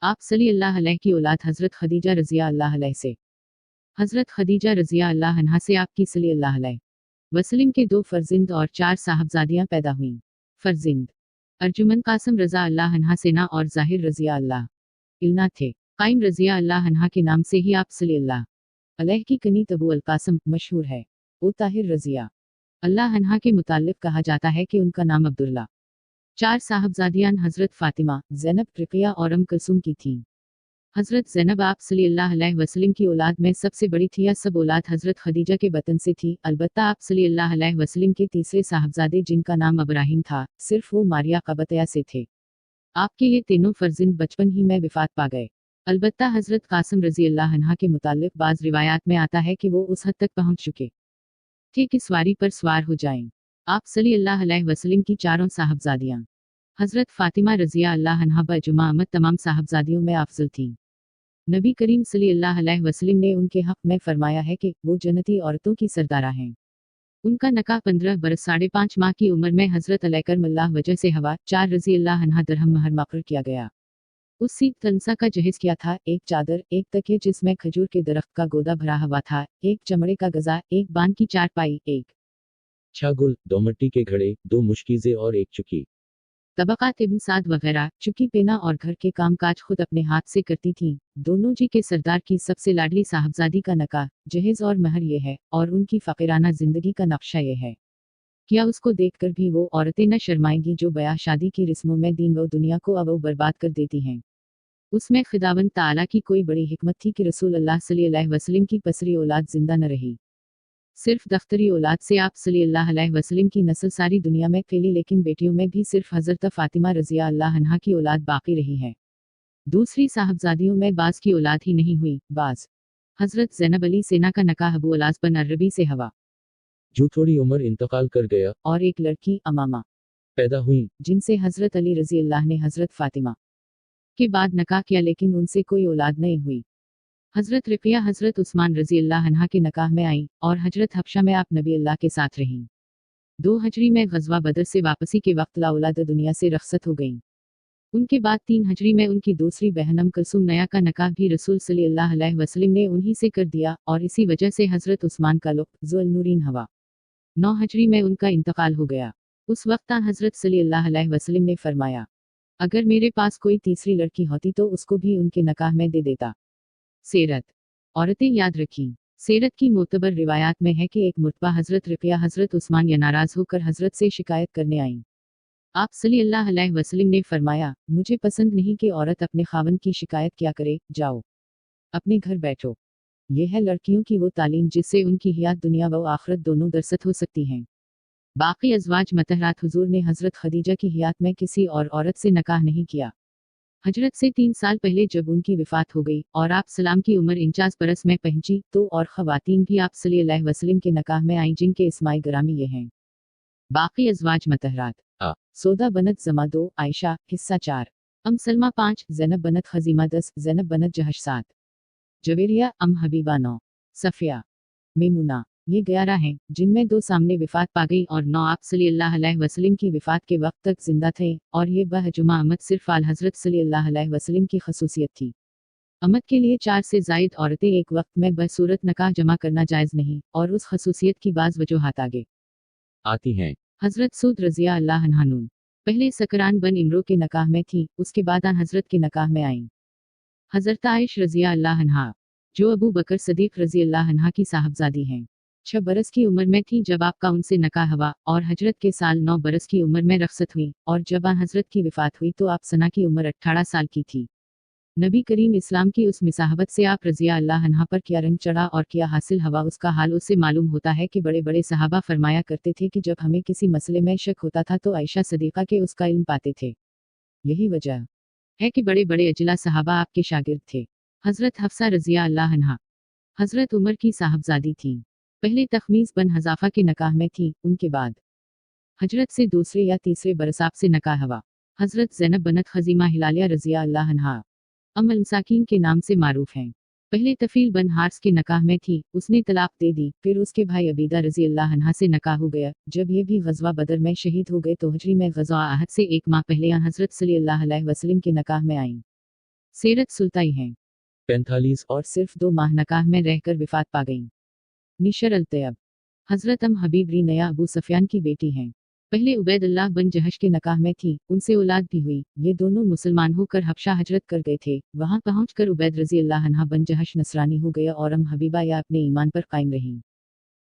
आप सल्लल्लाहु अलैहि की औलाद हज़रत खदीजा रज़िया अल्लाह अलैह से। हज़रत खदीजा रज़िया अल्लाह अन्हा से आपकी सल्लल्लाहु अलैहि वसल्लम के 2 फर्जिंद और 4 साहबजादियां पैदा हुईं। फर्जिंद अर्जुमन कासिम रज़ा अल्लाह अन्हा सेना और ज़ाहिर रज़िया अल्लाह इल्ना थे। काइम रज़िया अल्लाह अन्हा के नाम से ही आप सल्लल्लाहु अलैहि की कनीत अबू अल कासिम मशहूर है। ओ ताहिर रज़िया अल्लाह अन्हा के मुताल्लिक़ कहा जाता है कि उनका नाम अब्दुल्ला। 4 साहबजादियां हज़रत फ़ातिमा, ज़ैनब, रुक़ैया और कुलसूम की थीं। हज़रत ज़ैनब आप सल्लल्लाहु अलैहि वसल्लम की औलाद में सबसे बड़ी थी। या सब औलाद हज़रत खदीजा के बतन से थी। अलबत्ता आप सल्लल्लाहु अलैहि वसल्लम के तीसरे साहबजादे जिनका नाम इब्राहीम था, सिर्फ वो मारिया क़बतिया से थे। आपके ये तीनों फर्जिंद बचपन ही में वफ़ात पा गए। अलबत्ता हज़रत कासिम रज़ियल्लाहु अन्हा के मुताल्लिक़ बाज़ रिवायात में आता है कि वो उस हद तक पहुँच चुके थे कि सवारी पर सवार हो जाएं। आप सल्लल्लाहु अलैहि वसल्लम की चारों साहबजादियां हज़रत फ़ातिमा रज़िया अल्लाह अन्हा बजुमा अहमद तमाम साहबजादियों में अफजल थीं। नबी करीम सल्लल्लाहु अलैहि वसल्लम ने उनके हक़ में फरमाया है कि वो जन्नती औरतों की सरदारा हैं। उनका नकाह 15 बरस 5.5 माह की उम्र में हज़रत अलैकरमल्लाह वजह से हवा 4 रज़ियल्लाहु अन्हा दिरहम महर मुक़र्रर किया गया। उस सीत तनसा का जहेज किया था, एक चादर, एक तकिया जिसमें खजूर के दरख्त का गोदा भरा हुआ था, एक चमड़े का गजा, एक बान की चारपाई, एक छागुल, 2 मिट्टी के घड़े, 2 मुश्कीज़े और 1 चुकी। तबक़ात इब्न साद वगैरह चुकी पेना और घर के कामकाज खुद अपने हाथ से करती थीं। दोनों जी के सरदार की सबसे लाडली साहबजादी का नकाह, जहेज और महर ये है, और उनकी फ़कीराना ज़िंदगी का नक्शा ये है। क्या उसको देखकर भी वो औरतें न शर्माएंगी जो ब्याह शादी की रस्मों में दीन व दुनिया को अब बर्बाद कर देती हैं। उसमें खुदावंद ताला की कोई बड़ी हिकमत थी कि रसूल अल्लाह सल्लल्लाहु अलैहि वसल्लम की पसरी औलाद जिंदा न रही। सिर्फ दख्तरी औलाद से आप सल्लल्लाहु अलैहि वसल्लम की नस्ल सारी दुनिया में फैली, लेकिन बेटियों में भी सिर्फ हज़रत फ़ातिमा रज़िया अल्लाह अन्हा की औलाद बाकी रही है। दूसरी साहबजादियों में बाज़ की औलाद ही नहीं हुई। बाज़ हज़रत ज़ैनब अली सेना का नकाह अबू अलास बन अरबी से हवा जो थोड़ी उम्र इंतकाल कर गया, और एक लड़की अमामा पैदा हुई। जिनसे हज़रत अली रज़ी अल्लाह ने हज़रत फ़ातिमा के बाद नकाह किया, लेकिन उनसे कोई औलाद नहीं हुई। हज़रत रुक़ैया हज़रत उस्मान रज़ी अल्लाह अन्हा के नकाह में आईं और हजरत हबशा में आप नबी अल्लाह के साथ रहीं। 2 हिजरी में ग़ज़वा बदर से वापसी के वक्त ला औलाद दुनिया से रख़्सत हो गईं। उनके बाद 3 हिजरी में उनकी दूसरी बहन कुलसूम नया का नकाह भी रसूल सल्लल्लाहु अलैहि वसल्लम ने उन्हीं से कर दिया, और इसी वजह से हज़रत उस्मान का लक़्ब ज़ुल नूरीन हवा 9 हिजरी में उनका इंतकाल हो गया। उस वक्त हज़रत सल्लल्लाहु अलैहि वसल्लम ने फरमाया, अगर मेरे पास कोई तीसरी लड़की होती तो उसको भी उनके नकाह में दे देता। सीरत औरतें याद रखीं। सीरत की मोतबर रिवायात में है कि एक मुर्तबा हज़रत रुक़ैया हज़रत उस्मान या नाराज़ होकर हज़रत से शिकायत करने आईं। आप सल्लल्लाहु अलैहि वसल्लम ने फरमाया, मुझे पसंद नहीं कि औरत अपने खावन की शिकायत क्या करे, जाओ अपने घर बैठो। यह है लड़कियों की वो तालीम जिससे उनकी हयात दुनिया व आखिरत दोनों दरसत हो सकती हैं। बाकी अज़वाज मतहरात हुजूर ने हज़रत खदीजा की हयात में किसी और औरत से नकाह नहीं किया। हजरत से 3 साल पहले जब उनकी विफ़ात हो गई और आप सलाम की उम्र 49 बरस में पहुंची, तो और ख़वातीन भी आप सल्लल्लाहु अलैहि वसल्लम के नकाह में आईं, जिनके इस्माए ग्रामी ये हैं। बाकी अज़वाज मतहरात सौदा बनत ज़मा 2, आयशा हिस्सा 4, सलमा 5, ज़ैनब बनत खज़ीमा 10, ज़ैनब बनत जहश 7, जवेरिया हबीबा 9, सफ़िया मेमुना ये 11 हैं, जिनमें 2 सामने विफ़ात पा गई और 9 आप सल्लल्लाहु अलैहि वसल्लम की विफ़ात के वक्त तक जिंदा थे, और ये बहजुमा अहमद सिर्फ आल हज़रत सल्लल्लाहु अलैहि वसल्लम की खसूसियत थी। अहमद के लिए 4 से ज़ायद औरतें एक वक्त में बसूरत नकाह जमा करना जायज़ नहीं, और उस खसूसियत की बाज़ वजूहात आगे आती हैं। हज़रत सूद रज़िया अल्लाह अन्हा पहले सकरान बन इमरो के नकाह में थी, उसके बाद हज़रत के नकाह में आईं। हज़रत आयश रज़िया अल्लाह अन्हा जो अबू बकर सदीक़ रज़ी अल्लाह अन्हा की साहबजादी हैं, 6 बरस की उम्र में थी जब आपका उनसे नकाह हुआ, और हजरत के साल 9 बरस की उम्र में रख़्सत हुई, और जब हजरत की विफ़ात हुई तो आप सना की उम्र 18 साल की थी। नबी करीम इस्लाम की उस मिसाहबत से आप रज़िया अल्लाह अन्हा पर क्या रंग चढ़ा और क्या हासिल हुआ, उसका हाल उससे मालूम होता है कि बड़े बड़े सहाबा फरमाया करते थे कि जब हमें किसी मसले में शक होता था तो आयशा सदीक़ा के उसका इल्म पाते थे। यही वजह है कि बड़े बड़े अजला सहाबा आपके शागिर्द थे। हज़रत हफ्सा रज़िया अल्लाह अन्हा हज़रत उमर की साहबजादी थीं। पहले तखमीस बन हज़ाफ़ा के नकाह में थी, उनके बाद हजरत से दूसरे या तीसरे बरस आपसे नकाह हुआ। हज़रत ज़ैनब बनत खज़ीमा हिलालिया रज़िया अल्लाह अन्हा मसाकीन के नाम से मारूफ हैं। पहले तफ़ील बन हार्स के नकाह में थी, उसने तलाक दे दी, फिर उसके भाई अबीदा रज़ी अल्लाह अन्हा से नकाह हो गया। जब ये भी ग़ज़वा बदर में शहीद हो गए तो हिजरी में ग़ज़वा अहद से 1 माह पहले हज़रत सल्लल्लाहु अलैहि वसल्लम के नकाह में आईं। सीरत सुल्ताई हैं 45 और सिर्फ 2 माह नकाह में रहकर विफात पा गईं। निशर अल-तैयब हजरत हबीब री नया अबू सफियान की बेटी हैं। पहले उबैदुल्लाह बन जहश के नकाह में थी, उनसे औलाद भी हुई। ये दोनों मुसलमान होकर हबशा हजरत कर गए थे। वहां पहुंचकर उबैद रजी अल्लाह अन्हा बन जहश नसरानी हो गया और हबीबा या अपने ईमान पर कायम रहीं।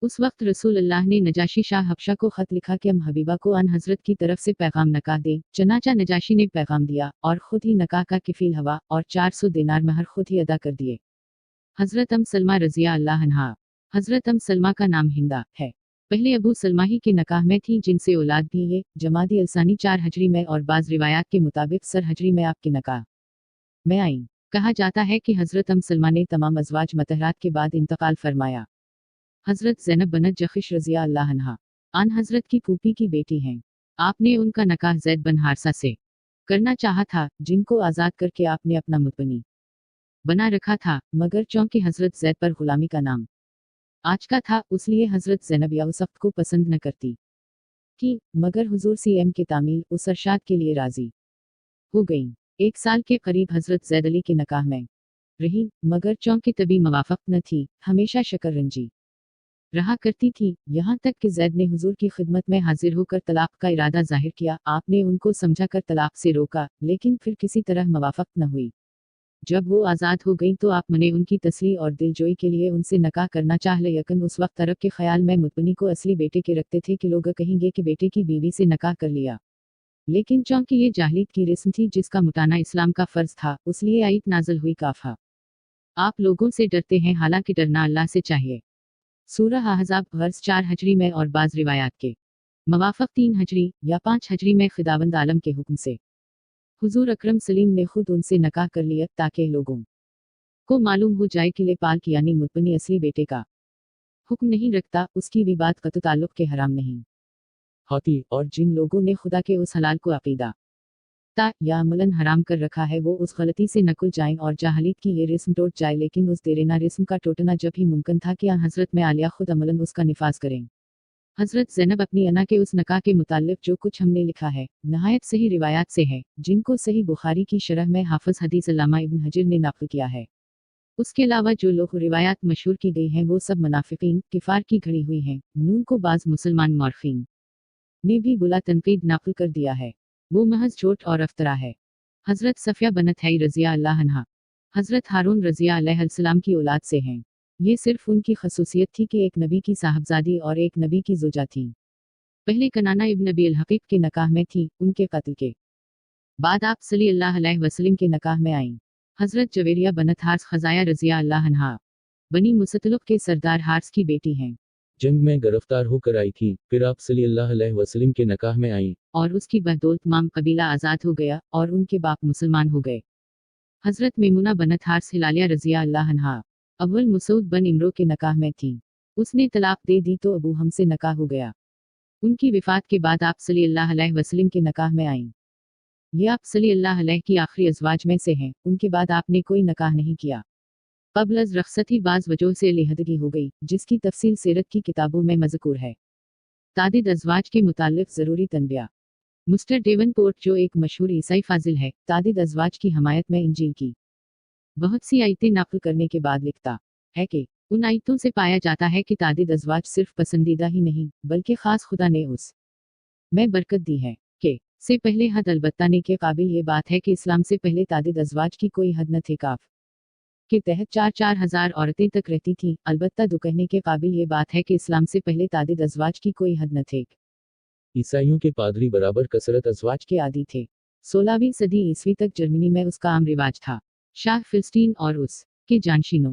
उस वक्त रसूल अल्लाह ने नजाशी शाह हबशा को खत लिखा कि हबीबा को अन हजरत की तरफ से पैगाम नकाह दे। चनाचा नजाशी ने पैगाम दिया और खुद ही नकाह का किफिल हवा और 400 दिनार महर खुद ही अदा कर दिए। हजरत सलमा रजिया अल्लाह अन्हा हजरत सलमा का नाम हिंदा है। पहले अबू सलमा ही के नकाह में थी, जिनसे औलाद भी है। जमादी अलसानी 4 हजरी में और बाज रिवायात के मुताबिक सर हजरी में आपके नकाह में आई। कहा जाता है कि हजरत सलमा ने तमाम अजवाज मतहरात के बाद इंतकाल फरमाया। हजरत ज़ैनब बनत जखिश रजिया अल्लाह अन्हा आन हजरत की फूफी की बेटी हैं। आपने उनका नकाह ज़ैद बन हारसा से करना चाहा था, जिनको आज़ाद करके आपने अपना मुतबनी बना रखा था, मगर चूंकि हजरत ज़ैद पर गुलामी का नाम आज का था, उसलिए हजरत ज़ैनब या उस वक्त को पसंद न करती थी, मगर हुजूर सीएम के तामील उस अरशाद के लिए राजी हो गई। 1 साल के करीब हजरत ज़ैद अली के नकाह में रही, मगर चूंकि तभी मवाफक न थी, हमेशा शकररंजी रहा करती थी। यहाँ तक कि ज़ैद ने हुजूर की खिदमत में हाजिर होकर तलाक का इरादा जाहिर किया। आपने उनको समझा कर तलाक से रोका, लेकिन फिर किसी तरह मवाफक न हुई। जब वो आज़ाद हो गई तो आपने उनकी तसली और दिलजोई के लिए उनसे नकाह करना चाह लिया। यकन उस वक्त अरब के ख्याल में मुतबनी को असली बेटे के रखते थे कि लोग कहेंगे कि बेटे की बीवी से नकाह कर लिया, लेकिन चूंकि ये जाहिलियत की रस्म थी जिसका मुटाना इस्लाम का फर्ज था, उसलिए आयत नाज़िल हुई काफा आप लोगों से डरते हैं, हालांकि डरना अल्लाह से चाहिए। सूरह अहज़ाब गर्ज 4 हजरी में और बाज रिवायात के मवाफक 3 हजरी या 5 हजरी में खुदावंद आलम के हुक्म से हुजूर अकरम सलीम ने खुद उनसे नकाह कर लिया, ताकि लोगों को मालूम हो जाए कि लेपाल की यानी मुतबनी असली बेटे का हुक्म नहीं रखता, उसकी भी बात कतो ताल्लुक के हराम नहीं होती। और जिन लोगों ने खुदा के उस हलाल को अकीदा ता या अमलन हराम कर रखा है, वो उस गलती से नकुल जाएं और जाहलीत की ये रिस्म टूट जाए। लेकिन उस देरेना रिस्म का टूटना जब ही मुमकिन था कि हजरत में आलिया खुद अमलन उसका निफाज करें। हजरत ज़ैनब अपनी अना के उस नकाह के मुताल्लिक जो कुछ हमने लिखा है, नहायत सही रिवायात से है, जिनको सही बुखारी की शरह में हाफिज हदीस अल्लामा इब्न हजर ने नक़ल किया है। उसके अलावा जो लोग रिवायात मशहूर की गई हैं वो सब मुनाफिकीन किफार की घड़ी हुई हैं। नून को बाज मुसलमान मौरखीन ने भी बुला तनकीद नक़ल कर दिया है, वो महज झूठ और अफ्तरा है। हजरत सफ़िया बनत है रज़िया अल्लाह अन्हा हजरत हारून रज़िया अलैहिस्सलाम की औलाद से हैं। ये सिर्फ उनकी खसूसियत थी कि एक नबी की साहबजादी और एक नबी की जोजा थी। पहले कनाना इब्न अबी अल-हकीक के नकाह में थी, उनके कत्ल के बाद आप सल्लल्लाहु अलैहि वसल्लम के नकाह में आईं। हजरत जवेरिया बनत हार्स खजाया रज़िया अल्लाह अन्हा बनी मुसतलुक के सरदार हार्स की बेटी हैं। जंग में गिरफ्तार होकर आई थी, फिर आप सल्लल्लाहु अलैहि वसल्लम के नकाह में आईं और उसकी बदौलत तमाम कबीला आज़ाद हो गया और उनके बाप मुसलमान हो गए। हजरत मेमुना बनत हार्स हिलालिया रज़िया अल्लाह अन्हा अव्वल मसूद बन इमरो के नकाह में थी। उसने तलाक दे दी तो अबू हम से नकाह हो गया। उनकी विफात के बाद आप सल्लल्लाहु अलैहि वसल्लम के नकाह में आईं। ये आप सल्लल्लाहु अलैहि की आखिरी अज़वाज में से हैं। उनके बाद आपने कोई नकाह नहीं किया। क़ब्ल अज़ रख़्सती बाज़ वजहों से लिहदगी हो गई, जिसकी तफसील सीरत की किताबों में मज़कूर है। तादिद अज़वाज के मुताल्लिक़ ज़रूरी तनबिया मिस्टर डेवनपोर्ट, जो एक मशहूर ईसाई फाजिल है, तादिद अज़वाज की हमायत में इंजील की बहुत सी आयतें नक़ल करने के बाद लिखता है कि उन आयतों से पाया जाता है कि तादिद अज़वाज सिर्फ पसंदीदा ही नहीं, बल्कि ख़ास खुदा ने उस में बरकत दी है कि से पहले हद अलबत्ता ने के काबिल ये बात है कि इस्लाम से पहले तादिद अज़वाज की कोई हद न थे। काफ के तहत 4-4 हज़ार औरतें तक रहती थीं। अलबत्ता दो कहने के काबिल ये बात है कि इस्लाम से पहले तादिद अज़वाज की कोई हद न थे। ईसाइयों के पादरी बराबर कसरत अज़वाज के आदी थे। 16वीं सदी ईस्वी तक जर्मनी में उसका आम रिवाज था। शाह फिलिस्तीन और उस के जानशीनों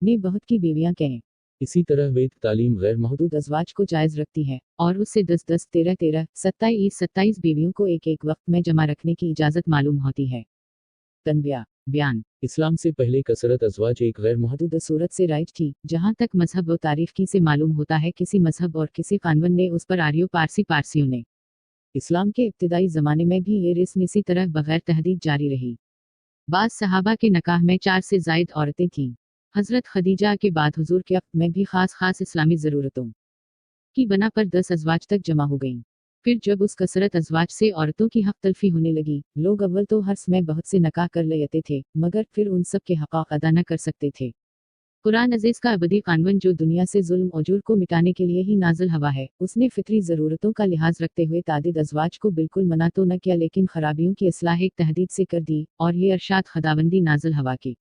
ने बहुत की बीवियां कहें। इसी तरह वेद तालीम गैर महदूद अज़वाज को जायज़ रखती है और उससे 10-10, 13-13, 27-27 बीवियों को एक वक्त में जमा रखने की इजाज़त मालूम होती है। तनबिया बयान इस्लाम से पहले कसरत अज़वाज एक गैर महदूद सूरत से राइज थी। जहाँ तक मजहब व तारीफ की से मालूम होता है, किसी मजहब और किसी कानून ने उस पर आर्यो पारसियों ने इस्लाम के इब्तिदाई ज़माने में भी ये रस्म इसी तरह बगैर तहदीद जारी रही। बाज़ सहाबा के नकाह में 4 से ज़ायद औरतें थीं। हज़रत खदीजा के बाद हुजूर के वक्त में भी खास इस्लामी ज़रूरतों की बना पर 10 अज़वाज तक जमा हो गईं। फिर जब उस कसरत अज़वाज से औरतों की हक तलफी होने लगी, लोग अव्वल तो हर्स में बहुत से नकाह कर लेते थे, मगर फिर उन सब के हक़ अदा न कर सकते थे। कुरान अजीज का अबदी कानून जो दुनिया से जुल्म और जुर को मिटाने के लिए ही नाजिल हवा है, उसने फितरी ज़रूरतों का लिहाज रखते हुए तादिद अज़वाज को बिल्कुल मना तो न किया, लेकिन खराबियों की इस्लाह एक तहदीद से कर दी, और ये अरशाद खुदाबंदी नाजिल हवा की।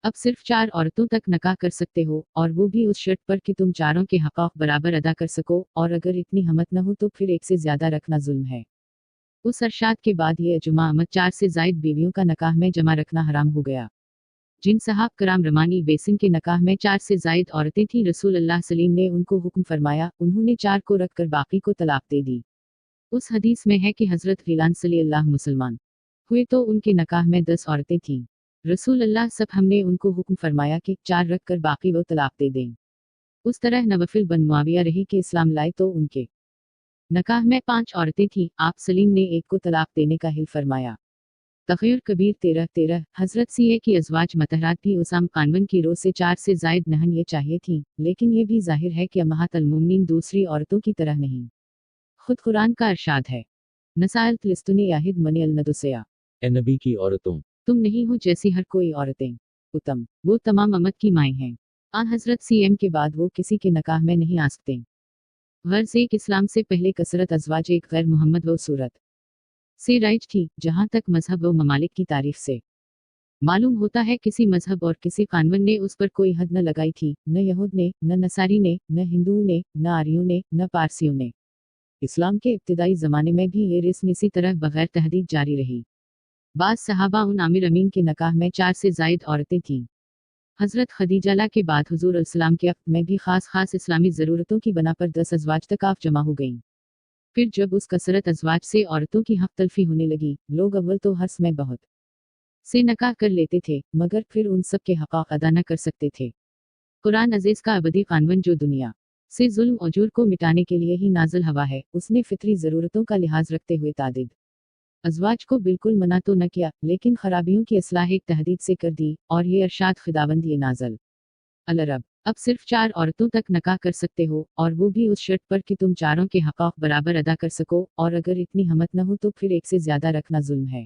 अब सिर्फ 4 औरतों तक नकाह कर सकते हो, और वो भी उस शर्त पर कि तुम चारों के हक़ बराबर अदा कर सको, और अगर इतनी हिम्मत न हो तो फिर एक से ज़्यादा रखना जुल्म है। उस अरशाद के बाद ये अजुमा अमद 4 से ज़ायद बीवियों का नकाह में जमा रखना हराम हो गया। जिन सहाब कराम रमानी बेसिन के नकाह में 4 से ज़ायद औरतें थीं, रसूल अल्लाह सलीम ने उनको हुक्म फरमाया, उन्होंने 4 को रखकर बाकी को तलाक दे दी। उस हदीस में है कि हज़रत ग़िलान सल्लल्लाहु मुसलमान हुए तो उनके नकाह में 10 औरतें थीं। रसूल अल्लाह सब हमने उनको हुक्म फरमाया कि 4 रख कर बाकी वो तलाक दे दें। उस तरह नवफिल बन मुआविया रही कि इस्लाम लाए तो उनके नकाह में 5 औरतें थीं, आप सलीम ने एक को तलाक देने का हिल फरमाया। तग़य्युर कबीर 13-13 हज़रत सीए की अज़वाज मतहरात भी उसाम कानवन की रो से 4 से ज़ायद नहन ये चाहिए थीं, लेकिन ये भी ज़ाहिर है कि अम्महात अल-मुमिनीन दूसरी औरतों की तरह नहीं। खुद कुरान का इरशाद है, नसाइल तिलिस्तुनी याहिद मनी अल-नदुसया, ए नबी की औरतों, तुम नहीं हो जैसी हर कोई औरतें। उत्तम, वो तमाम अमद की माएँ हैं। आ हज़रत सीएम के बाद वो किसी के नकाह में नहीं आ सकते। गर्ज़ एक इस्लाम से पहले कसरत अज़वाज एक गैर मोहम्मद व सूरत से राइज थी, जहाँ तक मजहब व ममालिक की तारीफ से मालूम होता है, किसी मजहब और किसी कानून ने उस पर कोई हद न लगाई थी, न यहूद ने, न नसारी ने, न हिंदुओं ने, न आर्यों ने, न पारसियों ने। इस्लाम के इब्तिदाई ज़माने में भी ये रस्म इसी तरह बगैर तहदीद जारी रही। बाज़ सहाबा उन आमिर अमीन के नकाह में 4 से ज़ायद औरतें थीं। हज़रत खदीजाला के बाद हुज़ूर अलैहिस्सलाम के वक्त में भी खास इस्लामी ज़रूरतों की बना पर 10 अज़वाज तक आफ जमा हो गईं। फिर जब उस कसरत अज़वाज से औरतों की हक तलफी होने लगी, लोग अव्वल तो हर्स में बहुत से नकाह कर लेते थे, मगर फिर उन सब के हक़ अदा न कर सकते थे। कुरान अजीज का अबदी कानून जो दुनिया से जुल्म और जुर को मिटाने के लिए ही नाजिल हवा है, उसने फितरी ज़रूरतों का लिहाज रखते हुए तादिद अज़वाज को बिल्कुल मना तो न किया, लेकिन खराबियों की इस्लाह एक तहदीद से कर दी, और ये अरशाद खुदाबंद ये नाज़िल अल-अरब, अब सिर्फ 4 औरतों तक नकाह कर सकते हो, और वो भी उस शर्त पर कि तुम चारों के हक़ बराबर अदा कर सको, और अगर इतनी हिम्मत न हो तो फिर एक से ज़्यादा रखना जुल्म है।